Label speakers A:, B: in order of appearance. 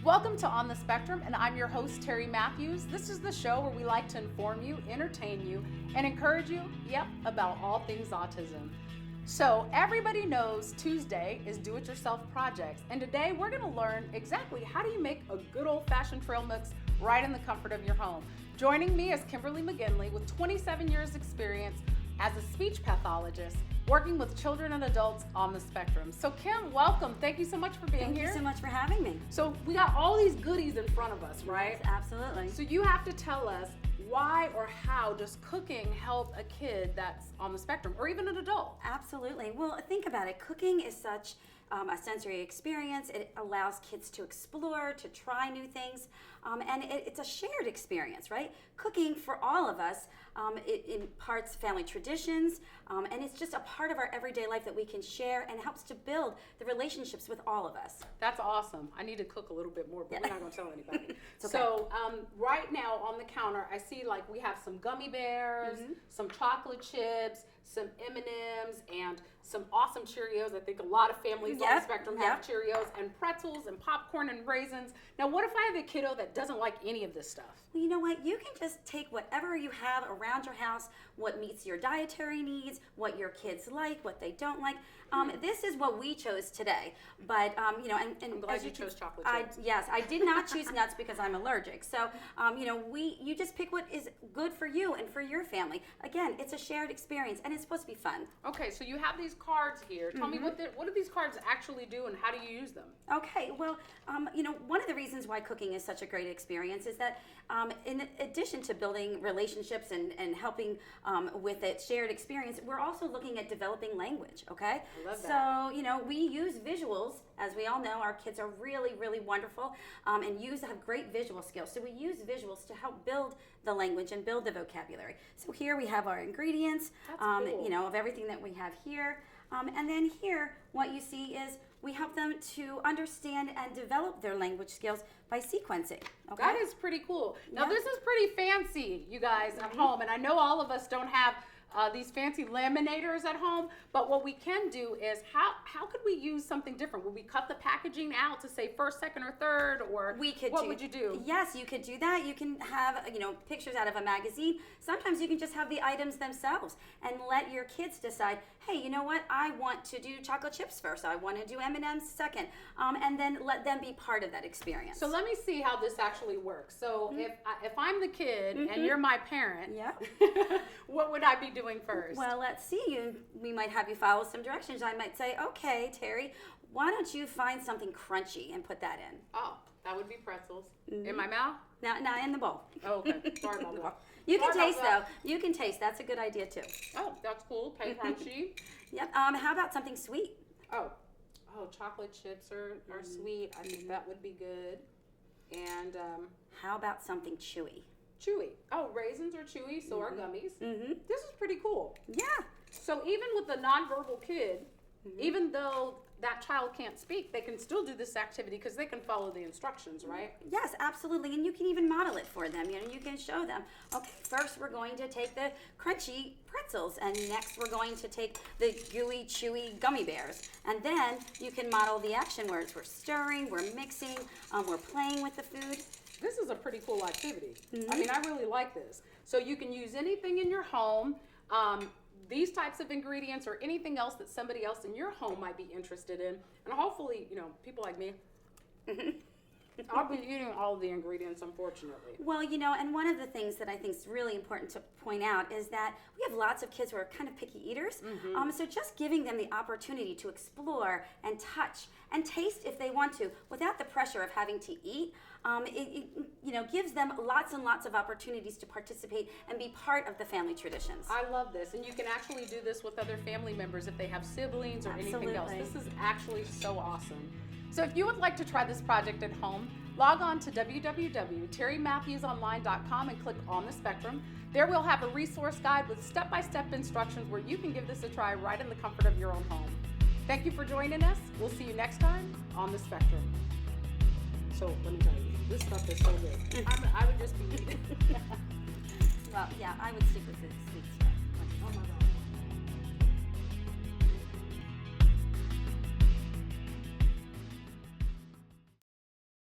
A: Welcome to On the Spectrum, and I'm your host, Terri Matthews. This is the show where we like to inform you, entertain you, and encourage you, about all things autism. So everybody knows Tuesday is do-it-yourself projects, and today we're going to learn exactly how do you make a good old-fashioned trail mix right in the comfort of your home. Joining me is Kimberly McGinley with 27 years experience as a speech pathologist, working with children and adults on the spectrum. So Kim, welcome. Thank you so much for being here.
B: Thank you so much for having me.
A: So we got all these goodies in front of us, right?
B: Yes, absolutely.
A: So you have to tell us why or how does cooking help a kid that's on the spectrum or even an adult?
B: Absolutely. Well, think about it. Cooking is such a sensory experience. It allows kids to explore, to try new things, and it's a shared experience, right? Cooking for all of us, it imparts family traditions, and it's just a part of our everyday life that we can share and helps to build the relationships with all of us.
A: That's awesome. I need to cook a little bit more, but we're not going to tell anybody.
B: It's okay.
A: So right now on the counter, I see like we have some gummy bears, some chocolate chips, some M&Ms, and some awesome Cheerios. I think a lot of families on the spectrum have Cheerios, and pretzels and popcorn and raisins. Now, what if I have a kiddo that doesn't like any of this stuff?
B: Well, you know what? You can just take whatever you have around your house, what meets your dietary needs, what your kids like, what they don't like. This is what we chose today. But, and
A: I'm glad you chose chocolate chips.
B: Yes, I did not choose nuts because I'm allergic. So, you just pick what is good for you and for your family. Again, it's a shared experience, and it's supposed to be fun.
A: Okay, so you have these cards here. Tell me what do these cards actually do and how do you use them?
B: Okay, well, one of the reasons why cooking is such a great experience is that in addition to building relationships and helping with a shared experience, we're also looking at developing language, okay?
A: I love that.
B: So, we use visuals. As we all know, our kids are really, really wonderful and have great visual skills. So we use visuals to help build the language and build the vocabulary. So here we have our ingredients,
A: cool.
B: of everything that we have here. And then here, what you see is we help them to understand and develop their language skills by sequencing. Okay?
A: That is pretty cool. Now, this is pretty fancy, you guys, at home. And I know all of us don't have these fancy laminators at home, but what we can do is how could we use something different? Would we cut the packaging out to say first, second, or third, or what would you do?
B: Yes, you could do that. You can have pictures out of a magazine. Sometimes you can just have the items themselves and let your kids decide, hey, you know what? I want to do chocolate chips first. I want to do M&Ms second, and then let them be part of that experience.
A: So let me see how this actually works. So if I'm the kid and you're my parent, what would I be doing first?
B: Well, let's see. We might have you follow some directions. I might say, okay, Terry, why don't you find something crunchy and put that in?
A: Oh, that would be pretzels. In my mouth?
B: Now in the bowl.
A: Oh, okay. Sorry about that.
B: You can taste, though. You can taste. That's a good idea, too.
A: Oh, that's cool. Okay, crunchy.
B: Yep. How about something sweet?
A: Oh, chocolate chips are sweet. I think that would be good. And
B: how about something chewy?
A: Chewy. Oh, raisins are chewy, so are gummies. This is pretty cool.
B: Yeah.
A: So even with a nonverbal kid, even though that child can't speak, they can still do this activity because they can follow the instructions, right?
B: Yes, absolutely. And you can even model it for them. You can show them, okay, first we're going to take the crunchy pretzels, and next we're going to take the gooey, chewy gummy bears. And then you can model the action words. We're stirring, we're mixing, we're playing with the food.
A: This is a pretty cool activity. I mean, I really like this. So you can use anything in your home, these types of ingredients or anything else that somebody else in your home might be interested in. And hopefully, people like me, I'll be eating all of the ingredients, unfortunately.
B: Well, and one of the things that I think is really important to point out is that we have lots of kids who are kind of picky eaters. So just giving them the opportunity to explore and touch and taste if they want to without the pressure of having to eat, it gives them lots and lots of opportunities to participate and be part of the family traditions.
A: I love this. And you can actually do this with other family members if they have siblings or anything else. This is actually so awesome. So if you would like to try this project at home, log on to www.terrimatthewsonline.com and click on the spectrum. There we'll have a resource guide with step-by-step instructions where you can give this a try right in the comfort of your own home. Thank you for joining us. We'll see you next time on the spectrum. So let me tell you, this stuff is so good. I would just be eating.
B: Well, yeah, I would stick with the sweets.